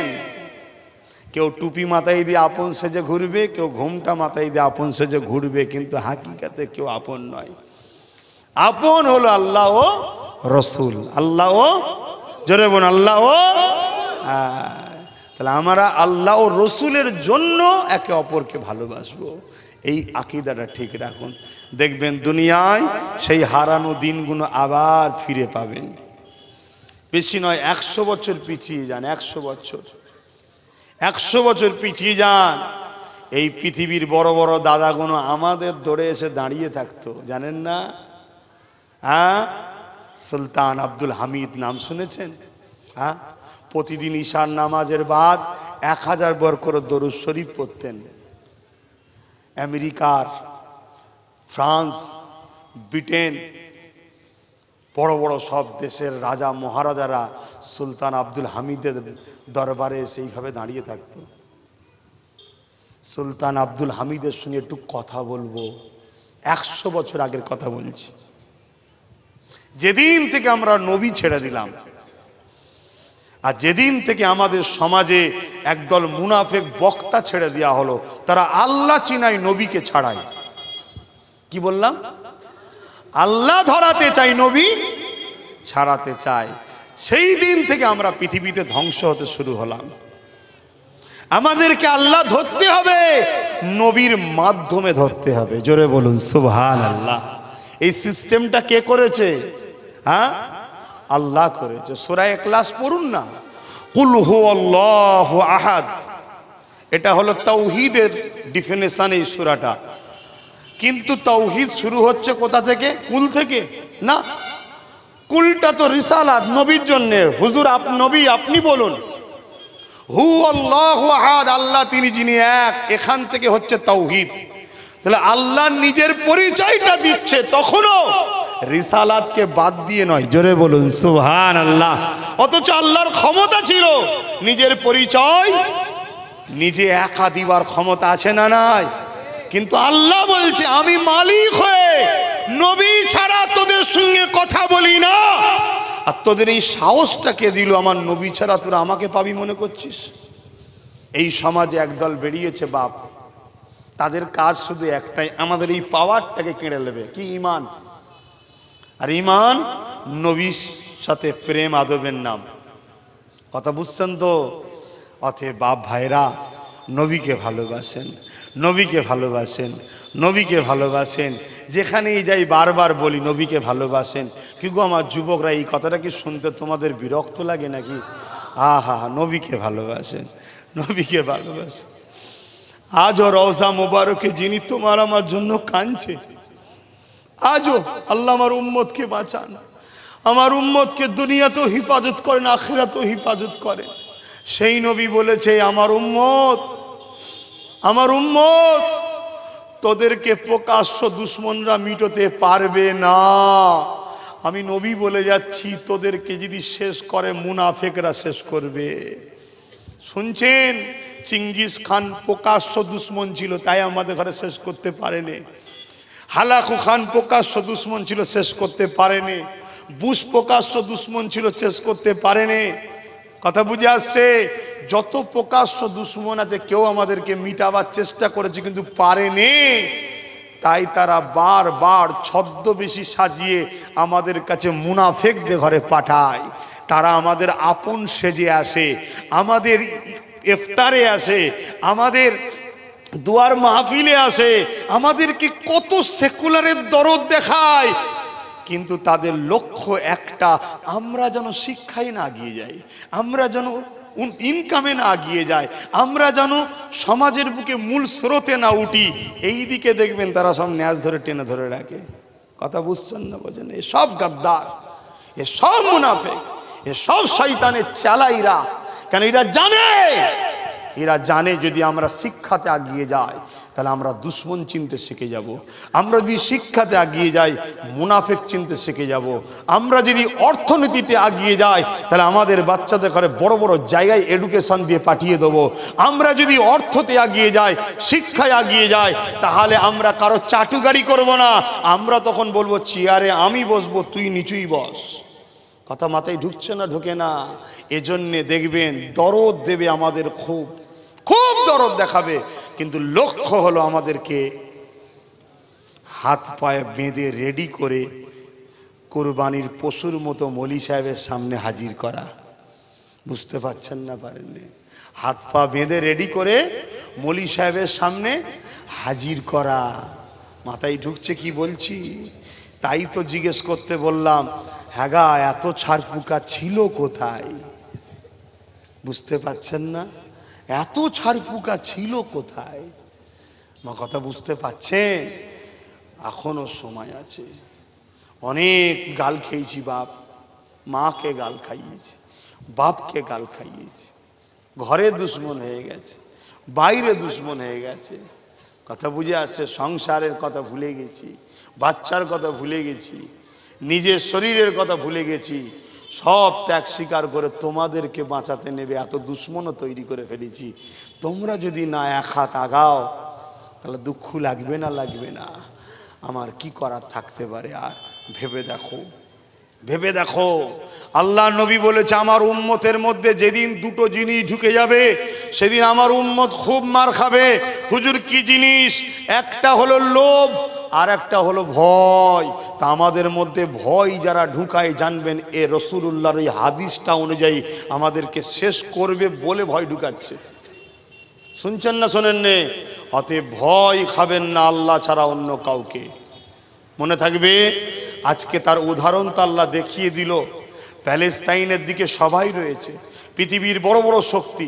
কেউ টুপি মাথায় দিয়ে আপন সেজে ঘুরবে, কেউ ঘোমটা মাথায় দিয়ে আপন সেজে ঘুরবে, কিন্তু হাকিকাতে কেউ আপন নয়। আপন হলো আল্লাহ ও রসুল। আল্লাহ ও, জোরে বলুন আল্লাহ ও। তাহলে আমরা আল্লাহ ও রসুলের জন্য একে অপরকে ভালোবাসবো, এই আকীদাটা ঠিক রাখুন। দেখবেন দুনিয়ায় সেই হারানো দিনগুলো আবার ফিরে পাবেন। বেশি নয়, 100 বছর পিছিয়ে যান, 100 বছর, 100 বছর পিছিয়ে যান। এই পৃথিবীর বড় বড় দাদাগুলো আমাদের দৌড়ে এসে দাঁড়িয়ে থাকতো, জানেন না? সুলতান আব্দুল হামিদ নাম শুনেছেন? প্রতিদিন ঈশার নামাজের বাদ 1000 বার করে দরুদ শরীফ পড়তেন। আমেরিকার, ফ্রান্স, ব্রিটেন, বড় বড় সব দেশের রাজা মহারাজারা সুলতান আব্দুল হামিদের দরবারে সেইভাবে দাঁড়িয়ে থাকত। সুলতান আব্দুল হামিদের সঙ্গে একটু কথা বলবো, 100 বছর আগের কথা বলছি। যেদিন থেকে আমরা নবী ছেড়ে দিলাম, আর যেদিন থেকে আমাদের সমাজে একদল মুনাফেক বক্তা ছেড়ে দেওয়া হলো, তারা আল্লাহ চিনাই নবীকে ছাড়াই। কি বললাম? আল্লাহ ধরাতে চাই, নবী ছাড়াতে চাই। সেই দিন থেকে আমরা পৃথিবীতে ধ্বংস হতে শুরু হলাম। আমাদেরকে আল্লাহ ধরতে হবে, নবীর মাধ্যমে ধরতে হবে। জোরে বলুন সুবহানাল্লাহ। এই সিস্টেমটা কে করেছে? আল্লাহ করেছে। সূরা ইখলাস পড়ুন না, কুল হুয়াল্লাহু আহাদ। এটা হলো তাওহীদের ডেফিনেশন এই সূরাটা। কিন্তু তাওহীদ শুরু হচ্ছে কোথা থেকে? কুল থেকে না। কুলটা তো রিসালাত, নবীর জন্য। হুজুর নবী আপনি বলুন, হু আল্লাহু আহাদ, আল্লাহ তিনি যিনি এক, এখান থেকে হচ্ছে তাওহীদ। তাহলে আল্লাহ নিজের পরিচয়টা দিচ্ছে, তখনও রিসালাতকে বাদ দিয়ে নয়। জোরে বলুন সুবহানাল্লাহ। অথচ আল্লাহর ক্ষমতা ছিল নিজের পরিচয় নিজে একা দিবার ক্ষমতা আছে না নাই? কিন্তু আল্লাহ বলছে আমি মালিক হয়ে নবী ছাড়া তোদের সঙ্গে কথা বলি না। আর তোদের এই সাহসটা কে দিল? আমার নবী ছাড়া তোরা আমাকে পাবি মনে করছিস? এই সমাজে একদল বেরিয়েছে বাপ, তাদের কাজ শুধু একটাই, আমাদের এই পাওয়ারটাকে কেড়ে নেবে। কি? ঈমান। আর ঈমান নবীর সাথে প্রেম আদবের নাম। কথা বুঝছেন তো? অতএব বাপ ভাইরা, নবীকে ভালোবাসেন, নবীকে ভালোবাসেন, নবীকে ভালোবাসেন। যেখানেই যাই বারবার বলি নবীকে ভালোবাসেন। কিন্তু আমার যুবকরা এই কথাটা কি শুনতে তোমাদের বিরক্ত লাগে নাকি? নবীকে ভালোবাসেন, নবীকে ভালোবাসেন। আজও রওজা মোবারকে যিনি তোমার আমার জন্য কাঁদছে, আজও আল্লাহ আমার উম্মতকে বাঁচান, আমার উম্মতকে দুনিয়াতেও হিফাজত করেন, আখিরাতেও হিফাজত করেন। সেই নবী বলেছে আমার উম্মত, আমার উম্মত তোদেরকে প্রকাশ্য দুশ্মনরা মিটাতে পারবে না। আমি নবী বলে যাচ্ছি, তোদেরকে যদি শেষ করে মুনাফেকরা শেষ করবে। শুনছেন? চিঙ্গিস খান প্রকাশ্য দুশ্মন ছিল, তাই আমাদের ঘরে শেষ করতে পারেনি। হালাকু খান প্রকাশ্য দুশ্মন ছিল, শেষ করতে পারেনি। বুশ প্রকাশ্য দুশ্মন ছিল, শেষ করতে পারেনি। কথা বুঝে আসছে? যত প্রকাশ্য দুশ্মন আছে কেউ আমাদেরকে মিটাবার চেষ্টা করেছে কিন্তু পারেনি। তাই তারা বারবার ছদ্মবেশী সাজিয়ে আমাদের কাছে মুনাফেকদের ঘরে পাঠায়। তারা আমাদের আপন সেজে আসে, আমাদের ইফতারে আসে, আমাদের দুয়ার মাহফিলে আসে, আমাদেরকে কত সেকুলারের দরদ দেখায়। কিন্তু তাদের লক্ষ্য একটা, আমরা যেন শিক্ষায় না এগিয়ে যাই, আমরা যেন ইনকামে না এগিয়ে যায়, আমরা যেন সমাজের বুকে মূল স্রোতে না উঠি, এই দিকে দেখবেন তারা সব ন্যাজ ধরে টেনে ধরে রাখে। কথা বুঝছেন না বোঝেন? এ সব গাদ্দার, এ সব মুনাফিক, এ সব শয়তানের চালাইরা। কেন? এরা জানে যদি আমরা শিক্ষাতে এগিয়ে যাই তাহলে আমরা দুশ্মন চিনতে শিখে যাব। আমরা যদি শিক্ষাতে এগিয়ে যাই মুনাফিক চিনতে শিখে যাব। আমরা যদি অর্থনীতিতে এগিয়ে যাই তাহলে আমাদের বাচ্চাদের ঘরে বড় বড় জায়গায় এডুকেশন দিয়ে পাঠিয়ে দেবো। আমরা যদি অর্থতে এগিয়ে যাই, শিক্ষায় এগিয়ে যাই, তাহলে আমরা কারো চাটুকারি করব না। আমরা তখন বলবো চেয়ারে আমি বসবো, তুই নিচুই বস। কথা মাথায় ঢুকছে না? ঢোকে না। এজন্যে দেখবেন দরদ দেবে আমাদের, খুব খুব দরদ দেখাবে, কিন্তু লক্ষ্য হলো আমাদেরকে হাত পায়ে বেঁধে রেডি করে কোরবানির পশুর মতো মৌলী সাহেবের সামনে হাজির করা। বুঝতে পারছেন না? পারেননি? হাত পা বেঁধে রেডি করে মৌলী সাহেবের সামনে হাজির করা। মাথায় ঢুকছে কি বলছি? তাই তো জিজ্ঞেস করতে বললাম, হ্যাঁ গা, এত ছাড়পুকা ছিল কোথায়? বুঝতে পারছেন না? এত ছাড়পুকা ছিল কোথায়? মা কথা বুঝতে পারছেন? এখনো সময় আছে। অনেক গাল খেয়েছি বাপ, মাকে গাল খাইয়েছি, বাপকে গাল খাইয়েছি, ঘরে দুশ্মন হয়ে গেছে, বাইরে দুশ্মন হয়ে গেছে। কথা বুঝে আসছে? সংসারের কথা ভুলে গেছি, বাচ্চার কথা ভুলে গেছি, নিজের শরীরের কথা ভুলে গেছি। সব ত্যাগ স্বীকার করে তোমাদেরকে বাঁচাতে নেবে এত দুশ্মনও তৈরি করে ফেলেছি। তোমরা যদি না এক হাত আগাও তাহলে দুঃখ লাগবে না? লাগবে না? আমার কি করার থাকতে পারে? আর ভেবে দেখো, ভেবে দেখো। আল্লাহ নবী বলেছে আমার উম্মতের মধ্যে যেদিন দুটো জিনিস ঢুকে যাবে সেদিন আমার উম্মত খুব মার খাবে। হুজুর কি জিনিস? একটা হলো লোভ আর একটা হলো ভয়। তা আমাদের মধ্যে ভয় যারা ঢুকায়, জানবেন এ রাসূলুল্লাহর এই হাদিসটা অনুযায়ী আমাদেরকে শেষ করবে বলে ভয় ঢুকাচ্ছে। শুনছেন না শোনেন নে? অতএব ভয় খাবেন না আল্লাহ ছাড়া অন্য কাউকে। মনে থাকবে আজকে তার উদাহরণ তো আল্লাহ দেখিয়ে দিল। প্যালেস্তাইনের দিকে সবাই রয়েছে, পৃথিবীর বড় বড় শক্তি,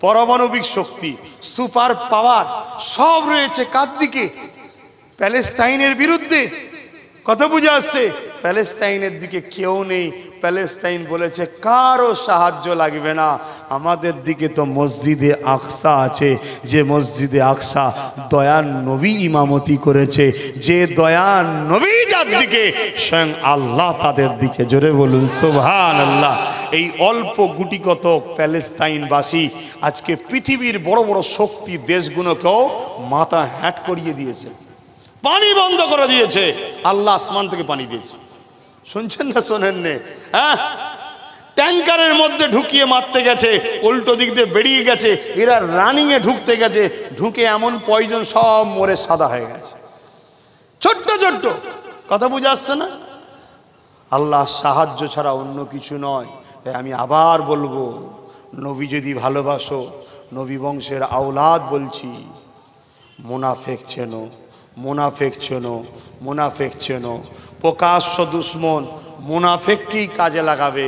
পারমাণবিক শক্তি, সুপার পাওয়ার সব রয়েছে কার দিকে? প্যালেস্তাইনের বিরুদ্ধে। কথা বুঝে আসছে? প্যালেস্তাইনের দিকে কেউ নেই। প্যালেস্তাইন বলেছে কারো সাহায্য লাগবে না, আমাদের দিকে তো মসজিদে আকসা আছে, যে মসজিদে আকসা দয়ার নবী ইমামতি করেছে, যে দয়ার নবী যার দিকে স্বয়ং আল্লাহ তাদের দিকে। জোরে বলুন সুবহানাল্লাহ। এই অল্প গুটি কত প্যালেস্তাইনবাসী আজকে পৃথিবীর বড় বড় শক্তি দেশগুলোকেও মাথা হ্যাট করিয়ে দিয়েছে, পানি বন্ধ করে দিয়েছে। আল্লাহ আসমান থেকে পানি দিয়েছে। শুনছেন না শোনেন নে? হ্যাঁ, ট্যাঙ্কারের মধ্যে ঢুকিয়ে মারতে গেছে, উল্টো দিক দিয়ে বেরিয়ে গেছে, এরা রানিংয়ে ঢুকতে গেছে, ঢুকে এমন পয়জন সব মরে সাদা হয়ে গেছে, ছোট্ট ছোট্ট। কথা বুঝে আসছে না? আল্লাহ সাহায্য ছাড়া অন্য কিছু নয়। তাই আমি আবার বলবো, নবী যদি ভালোবাসো, নবী বংশের আওলাদ বলছি, মুনাফিক চেনো, মুনাফিক চেনো, মুনাফিক চেনো। প্রকাশ্য দুশ্মন মুনাফিককেই কাজে লাগাবে।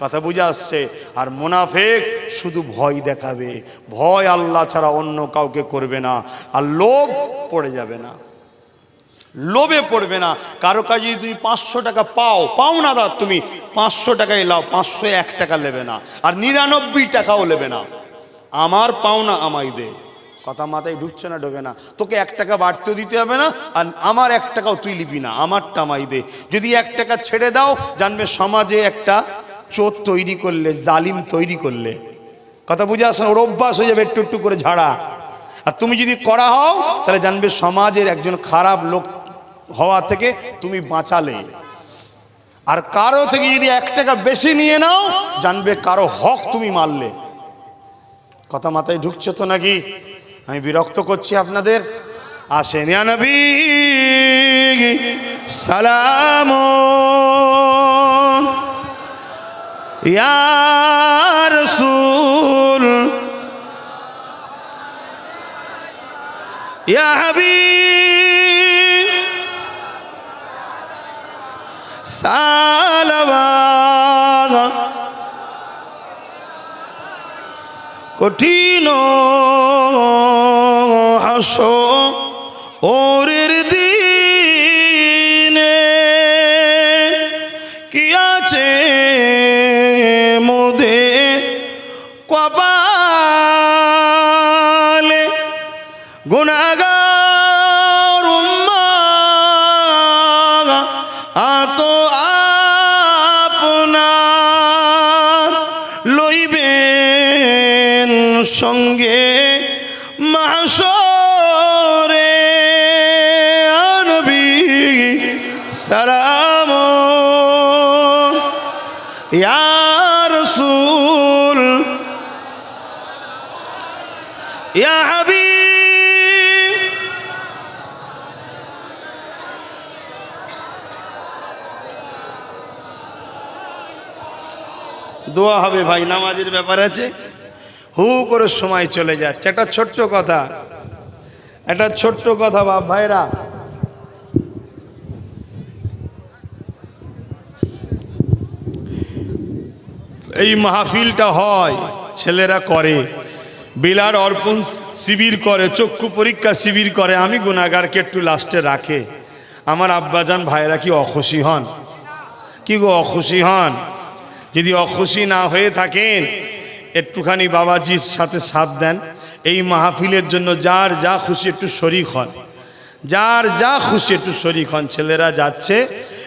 কথা বুঝে আসছে? আর মুনাফিক শুধু ভয় দেখাবে, ভয় আল্লাহ ছাড়া অন্য কাউকে করবে না। আর লোভ পড়ে যাবে না, লোভে পড়বে না। কারো কাজে যদি তুমি 500 টাকা পাও না দাদা, তুমি 500 টাকাই লাও, 501 টাকা নেবে না, আর 99 টাকাও নেবে না। আমার পাওনা আমায় দে। কথা মাথায় ঢুকছে না? ঢোকে না? তোকে 1 টাকা বাড়তেও দিতে হবে না, আর আমার 1 টাকাও তুই লিবি না, আমারটা আমায় দে। যদি 1 টাকা ছেড়ে দাও, জানবে সমাজে একটা চোর তৈরি করলে, জালিম তৈরি করলে। কথা বুঝে আসে? ওর অভ্যাস হয়ে যাবে একটু একটু করে ঝাড়া। আর তুমি যদি করা হও তাহলে জানবে সমাজের একজন খারাপ লোক হওয়া থেকে তুমি বাঁচালে। আর কারো থেকে যদি 1 টাকা বেশি নিয়ে নাও, জানবে কারো হক তুমি মারলে। কথা মাথায় ঢুকছে তো নাকি? আমি বিরক্ত করছি আপনাদের? আসেন ইয়া নবী সালাম, ইয়া রাসূল, ইয়া হাবিব সালাওয়াত কঠিন হাসরের দিনে কি আছে মোদের কপালে গুনাহগার উম্মাহ আত আপনার লইবেন সঙ্গে মাহশরে নবী সালাম ইয়া রাসূল ইয়া হাবিব। দোয়া হবে ভাই, নামাজের ব্যাপার আছে, হু করে সময় চলে যাচ্ছে। একটা ছোট্ট কথা বাপ ভাইরা, এই মাহফিলটা হয় ছেলেরা করে, বিলার অর্পণ শিবির করে, চক্ষু পরীক্ষা শিবির করে, আমি গুনাহগারকে একটু লাস্টে রাখে। আমার আব্বাজান ভাইরা কি অখুশি হন? কি গো অখুশি হন? যদি অখুশি না হয়ে থাকেন একটুখানি বাবাজির সাথে সাথ দেন। এই মাহফিলের জন্য যার যা খুশি একটু শরীক হন, যার যা খুশি একটু শরীক হন। ছেলেরা যাচ্ছে,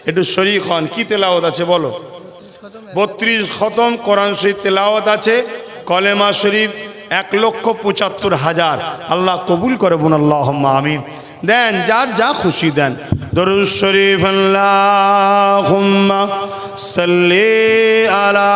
একটু শরীক হন। কি তেলাওয়াত আছে বলো? 32 খতম কোরআন শরীফ তেলাওয়াত আছে, কলেমা শরীফ 1,75,000। আল্লাহ কবুল করে বোন, আল্লাহুম্মা আমিন। দেন, যার যা খুশি দেন। দরুদ শরীফ আল্লাহুম্মা সাল্লি আলা